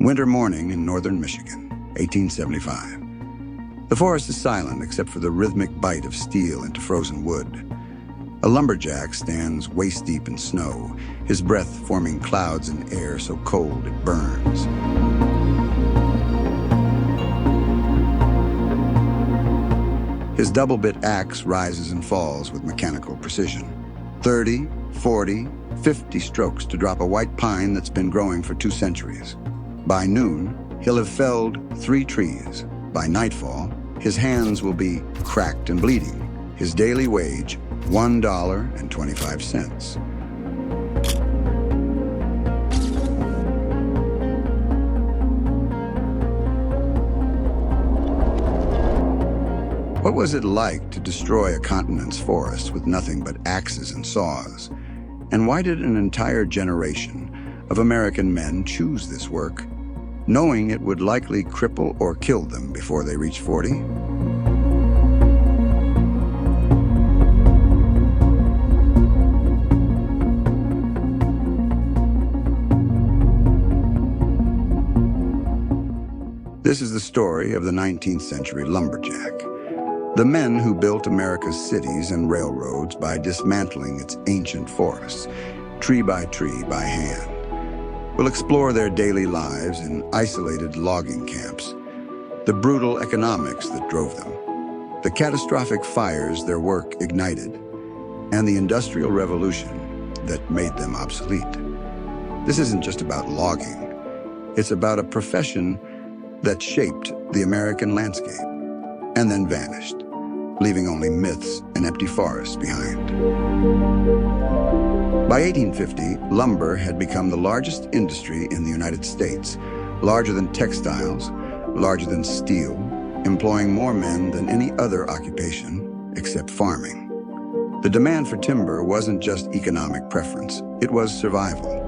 winter morning in northern Michigan, 1875. The forest is silent except for the rhythmic bite of steel into frozen wood. A lumberjack stands waist-deep in snow, his breath forming clouds in air so cold it burns. His double-bit axe rises and falls with mechanical precision. 30, 40, 50 strokes to drop a white pine that's been growing for 2 centuries. By noon, he'll have felled 3 trees. By nightfall, his hands will be cracked and bleeding. His daily wage, $1.25. What was it like to destroy a continent's forests with nothing but axes and saws? And why did an entire generation of American men choose this work, knowing it would likely cripple or kill them before they reached 40? This is the story of the 19th century lumberjack. The men who built America's cities and railroads by dismantling its ancient forests, tree by hand. We'll explore their daily lives in isolated logging camps, the brutal economics that drove them, the catastrophic fires their work ignited, and the Industrial Revolution that made them obsolete. This isn't just about logging. It's about a profession that shaped the American landscape and then vanished, leaving only myths and empty forests behind. By 1850, lumber had become the largest industry in the United States, larger than textiles, larger than steel, employing more men than any other occupation except farming. The demand for timber wasn't just economic preference, it was survival.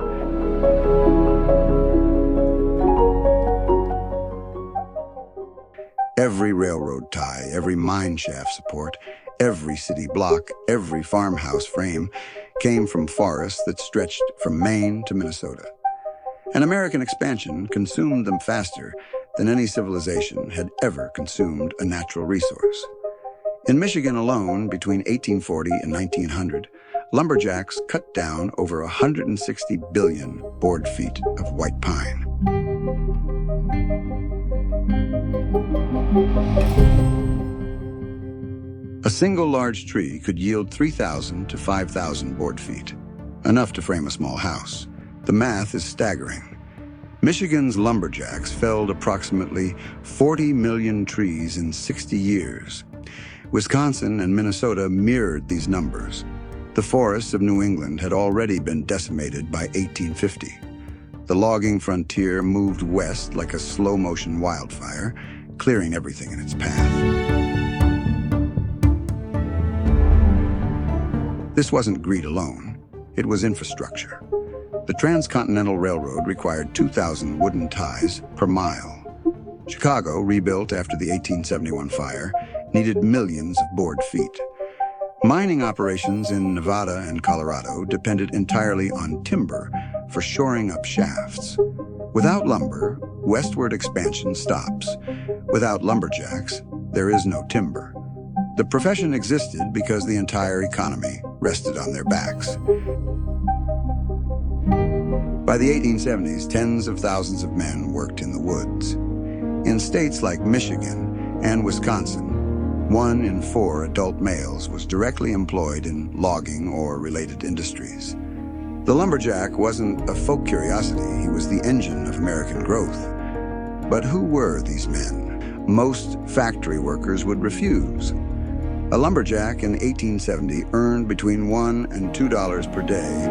Every railroad tie, every mine shaft support, every city block, every farmhouse frame came from forests that stretched from Maine to Minnesota. An American expansion consumed them faster than any civilization had ever consumed a natural resource. In Michigan alone, between 1840 and 1900, lumberjacks cut down over 160 billion board feet of white pine. A single large tree could yield 3,000 to 5,000 board feet, enough to frame a small house. The math is staggering. Michigan's lumberjacks felled approximately 40 million trees in 60 years. Wisconsin and Minnesota mirrored these numbers. The forests of New England had already been decimated by 1850. The logging frontier moved west like a slow-motion wildfire, clearing everything in its path. This wasn't greed alone. It was infrastructure. The Transcontinental Railroad required 2,000 wooden ties per mile. Chicago, rebuilt after the 1871 fire, needed millions of board feet. Mining operations in Nevada and Colorado depended entirely on timber for shoring up shafts. Without lumber, westward expansion stops. Without lumberjacks, there is no timber. The profession existed because the entire economy rested on their backs. By the 1870s, tens of thousands of men worked in the woods. In states like Michigan and Wisconsin, 1 in 4 adult males was directly employed in logging or related industries. The lumberjack wasn't a folk curiosity, he was the engine of American growth. But who were these men? Most factory workers would refuse. A lumberjack in 1870 earned between $1 and $2 per day.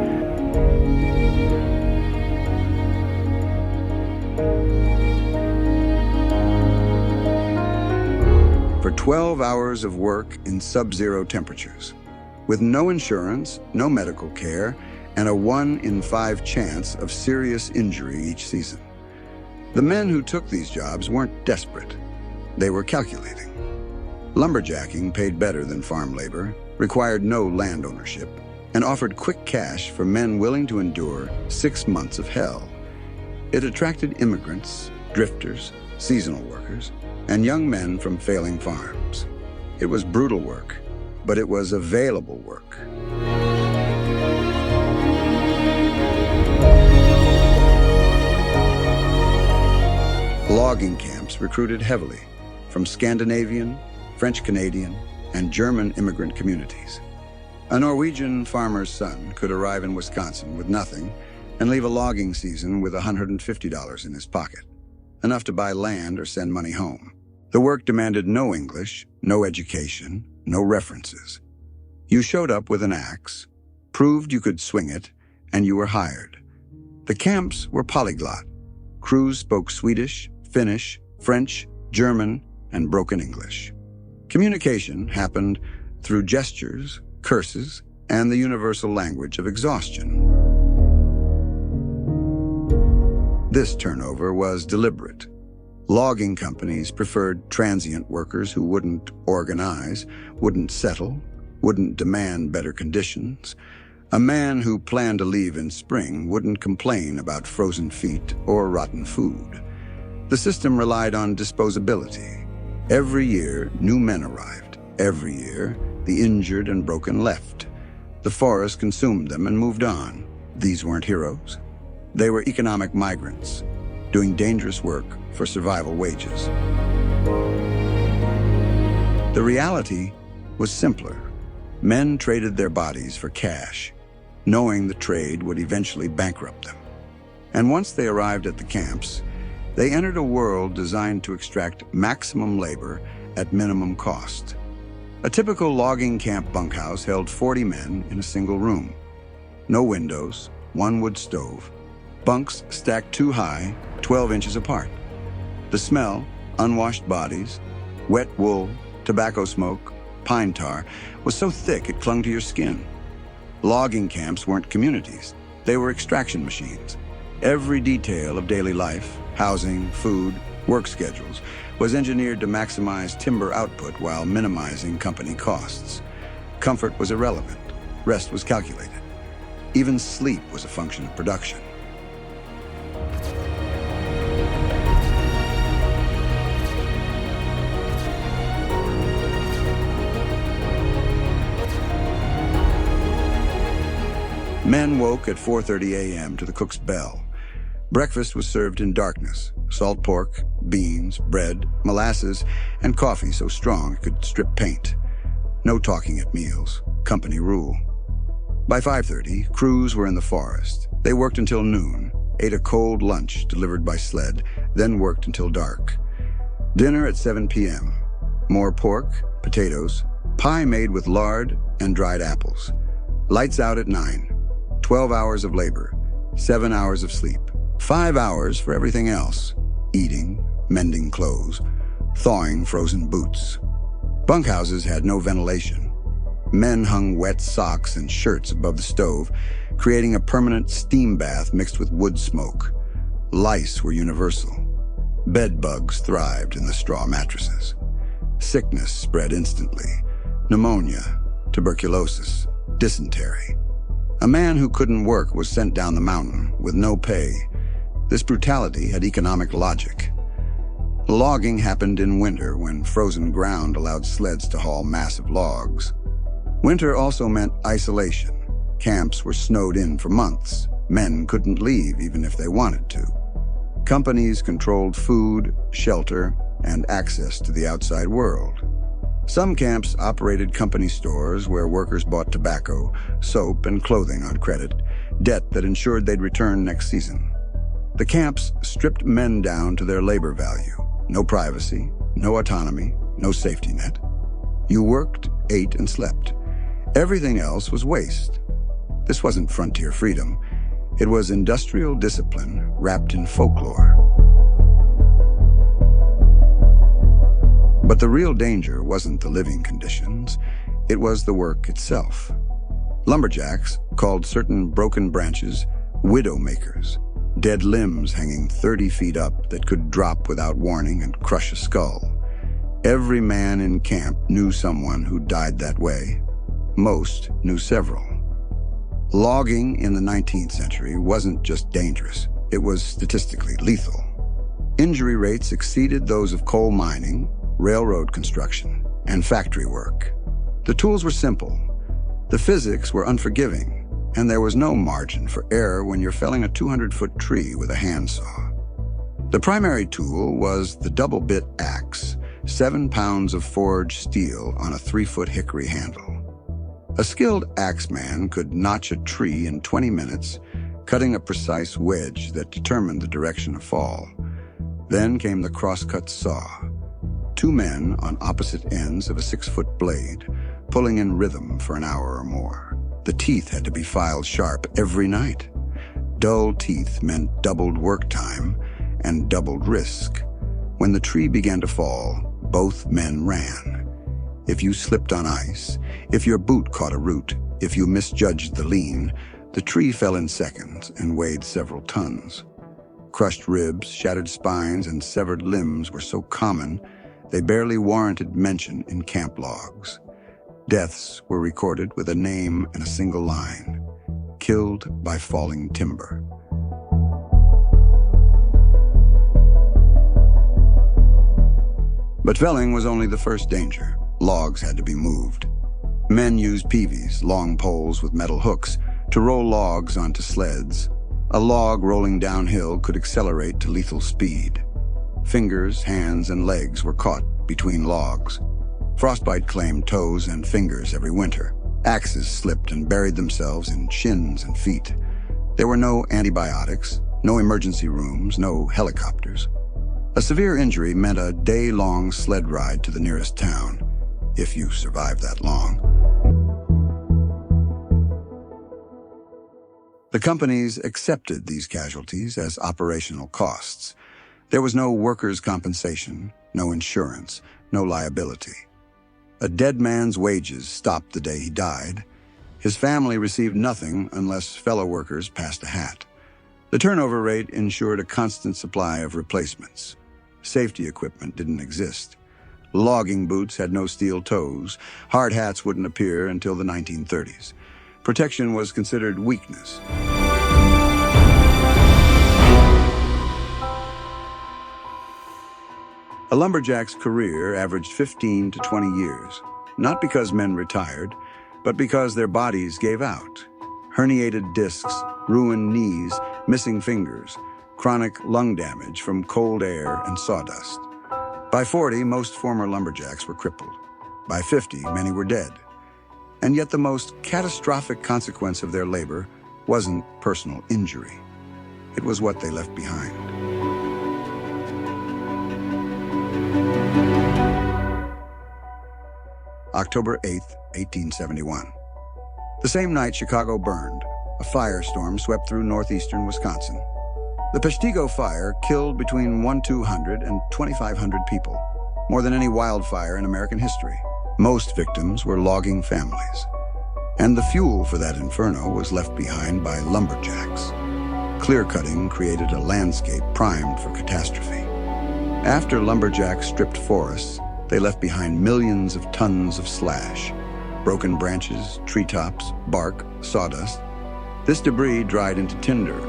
For 12 hours of work in sub-zero temperatures, with no insurance, no medical care, and a 1 in 5 chance of serious injury each season. The men who took these jobs weren't desperate. They were calculating. Lumberjacking paid better than farm labor, required no land ownership, and offered quick cash for men willing to endure 6 months of hell. It attracted immigrants, drifters, seasonal workers, and young men from failing farms. It was brutal work, but it was available work. Logging camps recruited heavily from Scandinavian, French-Canadian, and German immigrant communities. A Norwegian farmer's son could arrive in Wisconsin with nothing and leave a logging season with $150 in his pocket, enough to buy land or send money home. The work demanded no English, no education, no references. You showed up with an axe, proved you could swing it, and you were hired. The camps were polyglot. Crews spoke Swedish, Finnish, French, German, and broken English. Communication happened through gestures, curses, and the universal language of exhaustion. This turnover was deliberate. Logging companies preferred transient workers who wouldn't organize, wouldn't settle, wouldn't demand better conditions. A man who planned to leave in spring wouldn't complain about frozen feet or rotten food. The system relied on disposability. Every year, new men arrived. Every year, the injured and broken left. The forest consumed them and moved on. These weren't heroes. They were economic migrants, doing dangerous work for survival wages. The reality was simpler. Men traded their bodies for cash, knowing the trade would eventually bankrupt them. And once they arrived at the camps, they entered a world designed to extract maximum labor at minimum cost. A typical logging camp bunkhouse held 40 men in a single room. No windows, one wood stove, bunks stacked too high, 12 inches apart. The smell, unwashed bodies, wet wool, tobacco smoke, pine tar, was so thick it clung to your skin. Logging camps weren't communities. They were extraction machines. Every detail of daily life, housing, food, work schedules, was engineered to maximize timber output while minimizing company costs. Comfort was irrelevant. Rest was calculated. Even sleep was a function of production. Men woke at 4:30 a.m. to the cook's bell. Breakfast was served in darkness. Salt pork, beans, bread, molasses, and coffee so strong it could strip paint. No talking at meals. Company rule. By 5:30, crews were in the forest. They worked until noon, ate a cold lunch delivered by sled, then worked until dark. Dinner at 7 p.m. More pork, potatoes, pie made with lard, and dried apples. Lights out at 9. 12 hours of labor, 7 hours of sleep, 5 hours for everything else: eating, mending clothes, thawing frozen boots. Bunkhouses had no ventilation. Men hung wet socks and shirts above the stove, creating a permanent steam bath mixed with wood smoke. Lice were universal. Bed bugs thrived in the straw mattresses. Sickness spread instantly: pneumonia, tuberculosis, dysentery. A man who couldn't work was sent down the mountain with no pay. This brutality had economic logic. Logging happened in winter when frozen ground allowed sleds to haul massive logs. Winter also meant isolation. Camps were snowed in for months. Men couldn't leave even if they wanted to. Companies controlled food, shelter, and access to the outside world. Some camps operated company stores where workers bought tobacco, soap, and clothing on credit, debt that ensured they'd return next season. The camps stripped men down to their labor value. No privacy, no autonomy, no safety net. You worked, ate, and slept. Everything else was waste. This wasn't frontier freedom. It was industrial discipline wrapped in folklore. But the real danger wasn't the living conditions, it was the work itself. Lumberjacks called certain broken branches widowmakers, dead limbs hanging 30 feet up that could drop without warning and crush a skull. Every man in camp knew someone who died that way. Most knew several. Logging in the 19th century wasn't just dangerous, It was statistically lethal. Injury rates exceeded those of coal mining, railroad construction, and factory work. The tools were simple. The physics were unforgiving, and there was no margin for error when you're felling a 200-foot tree with a handsaw. The primary tool was the double-bit axe, 7 pounds of forged steel on a 3-foot hickory handle. A skilled axeman could notch a tree in 20 minutes, cutting a precise wedge that determined the direction of fall. Then came the crosscut saw. 2 men on opposite ends of a 6-foot blade, pulling in rhythm for an hour or more. The teeth had to be filed sharp every night. Dull teeth meant doubled work time and doubled risk. When the tree began to fall, both men ran. If you slipped on ice, if your boot caught a root, if you misjudged the lean, the tree fell in seconds and weighed several tons. Crushed ribs, shattered spines, and severed limbs were so common, they barely warranted mention in camp logs. Deaths were recorded with a name and a single line: killed by falling timber. But felling was only the first danger. Logs had to be moved. Men used peavies, long poles with metal hooks, to roll logs onto sleds. A log rolling downhill could accelerate to lethal speed. Fingers, hands, and legs were caught between logs. Frostbite claimed toes and fingers every winter. Axes slipped and buried themselves in shins and feet. There were no antibiotics, no emergency rooms, no helicopters. A severe injury meant a day-long sled ride to the nearest town, if you survived that long. The companies accepted these casualties as operational costs. There was no workers' compensation, no insurance, no liability. A dead man's wages stopped the day he died. His family received nothing unless fellow workers passed a hat. The turnover rate ensured a constant supply of replacements. Safety equipment didn't exist. Logging boots had no steel toes. Hard hats wouldn't appear until the 1930s. Protection was considered weakness. A lumberjack's career averaged 15 to 20 years, not because men retired, but because their bodies gave out. Herniated discs, ruined knees, missing fingers, chronic lung damage from cold air and sawdust. By 40, most former lumberjacks were crippled. By 50, many were dead. And yet the most catastrophic consequence of their labor wasn't personal injury. It was what they left behind. October 8, 1871. The same night Chicago burned, a firestorm swept through northeastern Wisconsin. The Peshtigo fire killed between 1,200 and 2,500 people, more than any wildfire in American history. Most victims were logging families. And the fuel for that inferno was left behind by lumberjacks. Clear-cutting created a landscape primed for catastrophe. After lumberjacks stripped forests, they left behind millions of tons of slash, broken branches, treetops, bark, sawdust. This debris dried into tinder.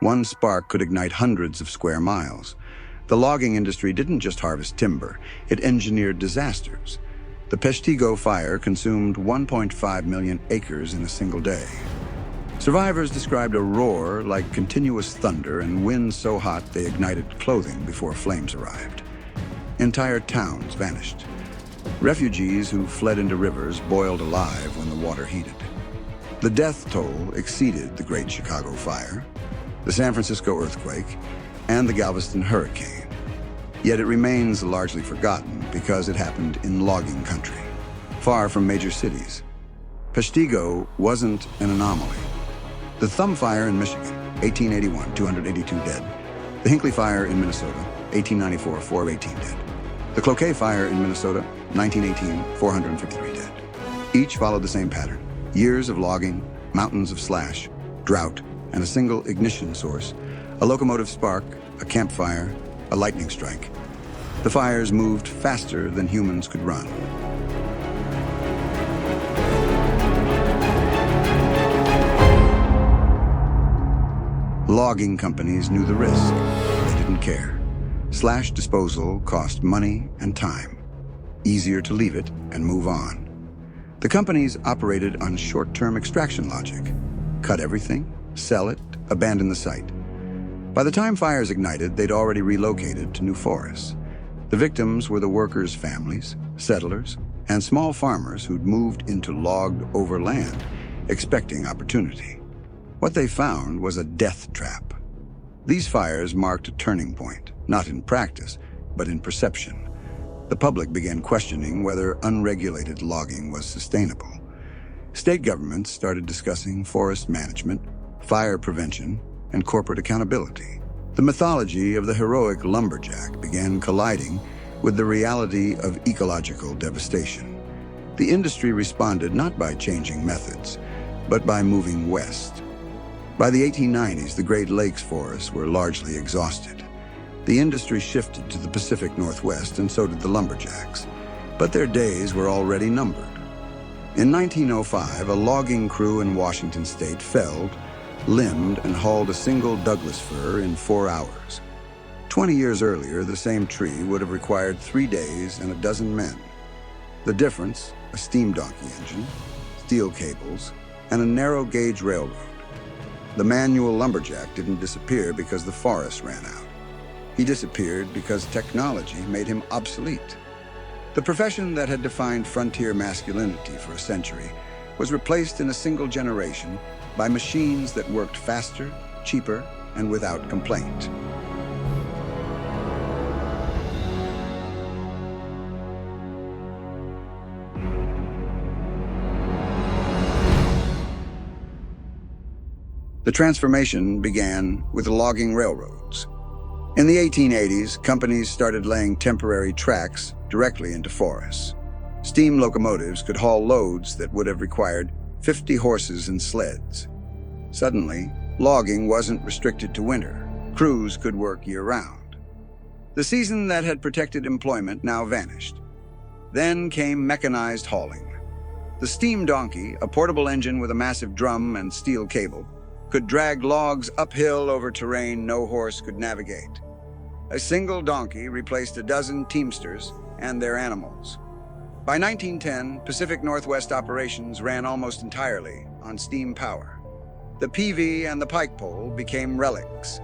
One spark could ignite hundreds of square miles. The logging industry didn't just harvest timber, it engineered disasters. The Peshtigo fire consumed 1.5 million acres in a single day. Survivors described a roar like continuous thunder and winds so hot they ignited clothing before flames arrived. Entire towns vanished. Refugees who fled into rivers boiled alive when the water heated. The death toll exceeded the Great Chicago Fire, the San Francisco earthquake, and the Galveston hurricane. Yet it remains largely forgotten because it happened in logging country, far from major cities. Peshtigo wasn't an anomaly. The Thumb Fire in Michigan, 1881, 282 dead. The Hinckley Fire in Minnesota, 1894, 418 dead. The Cloquet Fire in Minnesota, 1918, 453 dead. Each followed the same pattern: years of logging, mountains of slash, drought, and a single ignition source: a locomotive spark, a campfire, a lightning strike. The fires moved faster than humans could run. Logging companies knew the risk. They didn't care. Slash disposal cost money and time. Easier to leave it and move on. The companies operated on short-term extraction logic. Cut everything, sell it, abandon the site. By the time fires ignited, they'd already relocated to new forests. The victims were the workers' families, settlers, and small farmers who'd moved into logged-over land, expecting opportunity. What they found was a death trap. These fires marked a turning point, not in practice, but in perception. The public began questioning whether unregulated logging was sustainable. State governments started discussing forest management, fire prevention, and corporate accountability. The mythology of the heroic lumberjack began colliding with the reality of ecological devastation. The industry responded not by changing methods, but by moving west. By the 1890s, the Great Lakes forests were largely exhausted. The industry shifted to the Pacific Northwest, and so did the lumberjacks. But their days were already numbered. In 1905, a logging crew in Washington state felled, limbed, and hauled a single Douglas fir in 4 hours. 20 years earlier, the same tree would have required 3 days and a dozen men. The difference, a steam donkey engine, steel cables, and a narrow-gauge railroad. The manual lumberjack didn't disappear because the forest ran out. He disappeared because technology made him obsolete. The profession that had defined frontier masculinity for a century was replaced in a single generation by machines that worked faster, cheaper, and without complaint. The transformation began with the logging railroads. In the 1880s, companies started laying temporary tracks directly into forests. Steam locomotives could haul loads that would have required 50 horses and sleds. Suddenly, logging wasn't restricted to winter. Crews could work year-round. The season that had protected employment now vanished. Then came mechanized hauling. The steam donkey, a portable engine with a massive drum and steel cable, could drag logs uphill over terrain no horse could navigate. A single donkey replaced a dozen teamsters and their animals. By 1910, Pacific Northwest operations ran almost entirely on steam power. The PV and the pike pole became relics.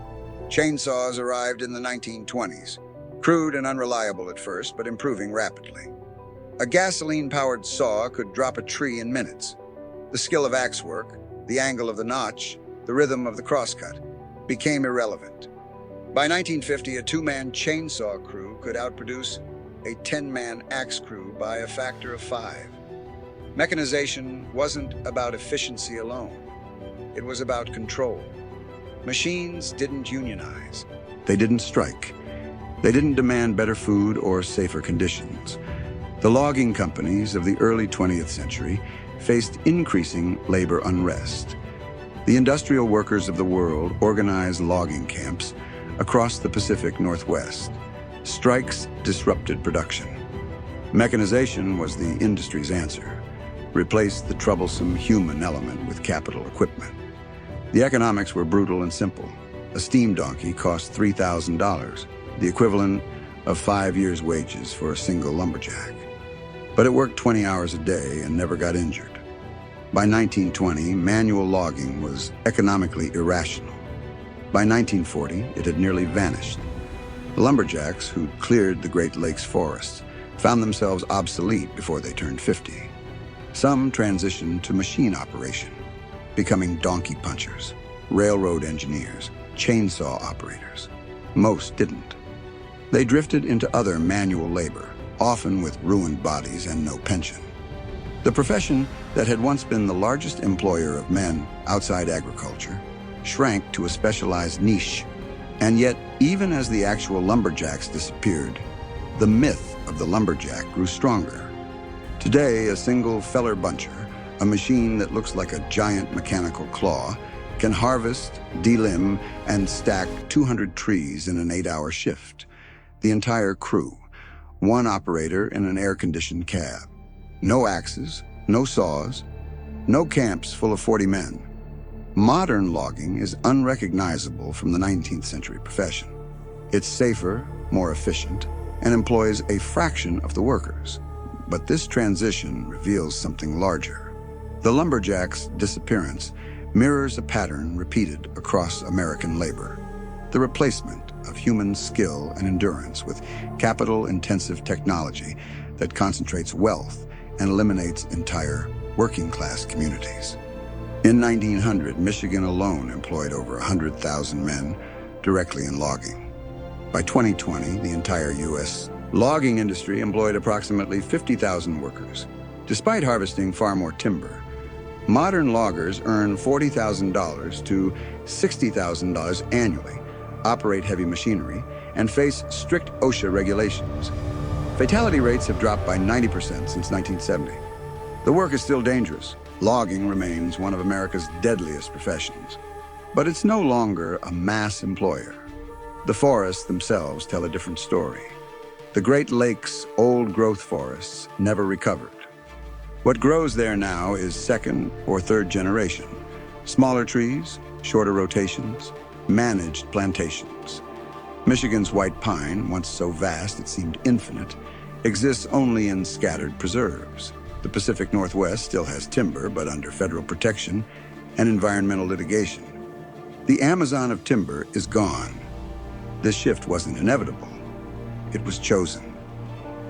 Chainsaws arrived in the 1920s, crude and unreliable at first, but improving rapidly. A gasoline-powered saw could drop a tree in minutes. The skill of axe work, the angle of the notch, the rhythm of the crosscut became irrelevant. By 1950, a 2-man chainsaw crew could outproduce a 10-man axe crew by a factor of 5. Mechanization wasn't about efficiency alone. It was about control. Machines didn't unionize. They didn't strike. They didn't demand better food or safer conditions. The logging companies of the early 20th century faced increasing labor unrest. The industrial workers of the world organized logging camps across the Pacific Northwest. Strikes disrupted production. Mechanization was the industry's answer. Replace the troublesome human element with capital equipment. The economics were brutal and simple. A steam donkey cost $3,000, the equivalent of 5 years' wages for a single lumberjack. But it worked 20 hours a day and never got injured. By 1920, manual logging was economically irrational. By 1940, it had nearly vanished. The lumberjacks, who'd cleared the Great Lakes forests, found themselves obsolete before they turned 50. Some transitioned to machine operation, becoming donkey punchers, railroad engineers, chainsaw operators. Most didn't. They drifted into other manual labor, often with ruined bodies and no pension. The profession that had once been the largest employer of men outside agriculture shrank to a specialized niche. And yet, even as the actual lumberjacks disappeared, the myth of the lumberjack grew stronger. Today, a single feller buncher, a machine that looks like a giant mechanical claw, can harvest, delimb, and stack 200 trees in an 8-hour shift. The entire crew, one operator in an air-conditioned cab. No axes, no saws, no camps full of 40 men. Modern logging is unrecognizable from the 19th century profession. It's safer, more efficient, and employs a fraction of the workers. But this transition reveals something larger. The lumberjack's disappearance mirrors a pattern repeated across American labor: the replacement of human skill and endurance with capital-intensive technology that concentrates wealth and eliminates entire working-class communities. In 1900, Michigan alone employed over 100,000 men directly in logging. By 2020, the entire U.S. logging industry employed approximately 50,000 workers. Despite harvesting far more timber, modern loggers earn $40,000 to $60,000 annually, operate heavy machinery, and face strict OSHA regulations. Fatality rates have dropped by 90% since 1970. The work is still dangerous. Logging remains one of America's deadliest professions. But it's no longer a mass employer. The forests themselves tell a different story. The Great Lakes' old-growth forests never recovered. What grows there now is second or third generation. Smaller trees, shorter rotations, managed plantations. Michigan's white pine, once so vast it seemed infinite, exists only in scattered preserves. The Pacific Northwest still has timber, but under federal protection and environmental litigation. The Amazon of timber is gone. This shift wasn't inevitable. It was chosen.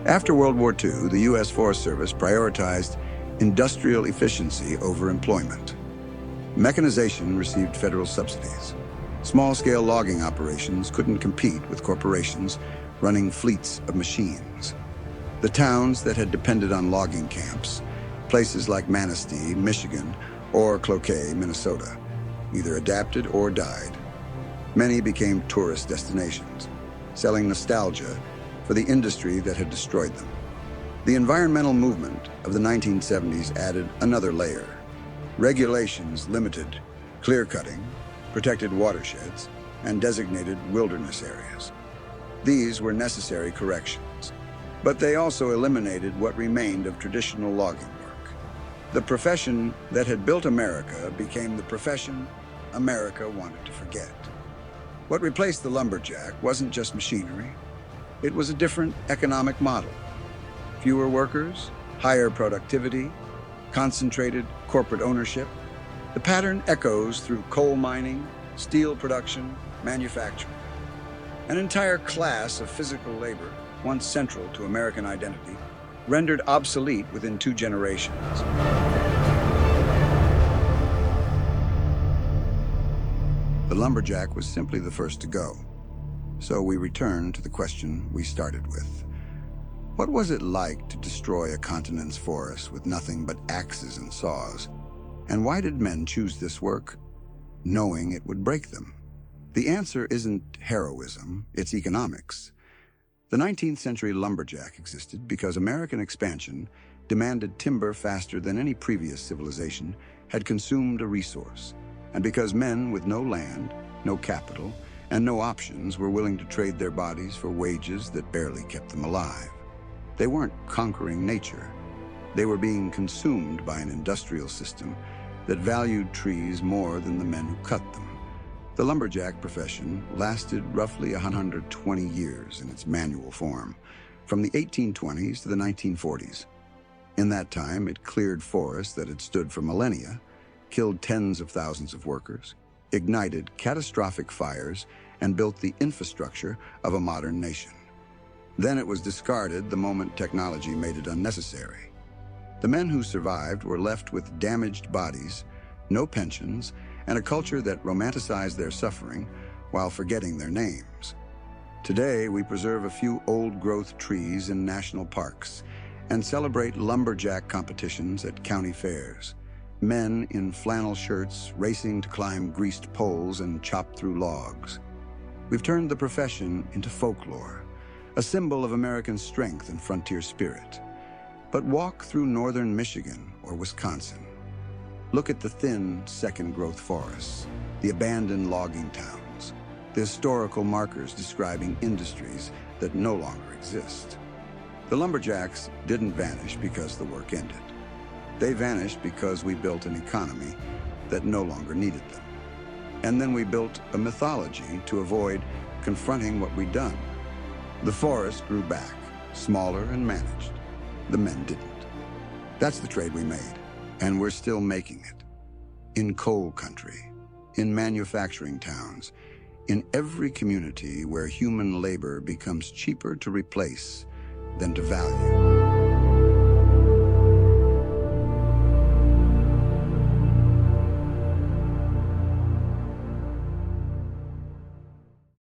After World War II, the U.S. Forest Service prioritized industrial efficiency over employment. Mechanization received federal subsidies. Small-scale logging operations couldn't compete with corporations running fleets of machines. The towns that had depended on logging camps, places like Manistee, Michigan, or Cloquet, Minnesota, either adapted or died. Many became tourist destinations, selling nostalgia for the industry that had destroyed them. The environmental movement of the 1970s added another layer. Regulations limited clear-cutting, protected watersheds, and designated wilderness areas. These were necessary corrections, but they also eliminated what remained of traditional logging work. The profession that had built America became the profession America wanted to forget. What replaced the lumberjack wasn't just machinery. It was a different economic model. Fewer workers, higher productivity, concentrated corporate ownership. The pattern echoes through coal mining, steel production, manufacturing. An entire class of physical labor, once central to American identity, rendered obsolete within 2 generations. The lumberjack was simply the first to go. So we return to the question we started with. What was it like to destroy a continent's forests with nothing but axes and saws? And why did men choose this work, knowing it would break them? The answer isn't heroism, it's economics. The 19th century lumberjack existed because American expansion demanded timber faster than any previous civilization had consumed a resource, and because men with no land, no capital, and no options were willing to trade their bodies for wages that barely kept them alive. They weren't conquering nature. They were being consumed by an industrial system that valued trees more than the men who cut them. The lumberjack profession lasted roughly 120 years in its manual form, from the 1820s to the 1940s. In that time, it cleared forests that had stood for millennia, killed tens of thousands of workers, ignited catastrophic fires, and built the infrastructure of a modern nation. Then it was discarded the moment technology made it unnecessary. The men who survived were left with damaged bodies, no pensions, and a culture that romanticized their suffering while forgetting their names. Today, we preserve a few old-growth trees in national parks and celebrate lumberjack competitions at county fairs. Men in flannel shirts racing to climb greased poles and chop through logs. We've turned the profession into folklore, a symbol of American strength and frontier spirit. But walk through northern Michigan or Wisconsin. Look at the thin second-growth forests, the abandoned logging towns, the historical markers describing industries that no longer exist. The lumberjacks didn't vanish because the work ended. They vanished because we built an economy that no longer needed them. And then we built a mythology to avoid confronting what we'd done. The forest grew back, smaller and managed. The men didn't. That's the trade we made, and we're still making it. In coal country, in manufacturing towns, in every community where human labor becomes cheaper to replace than to value.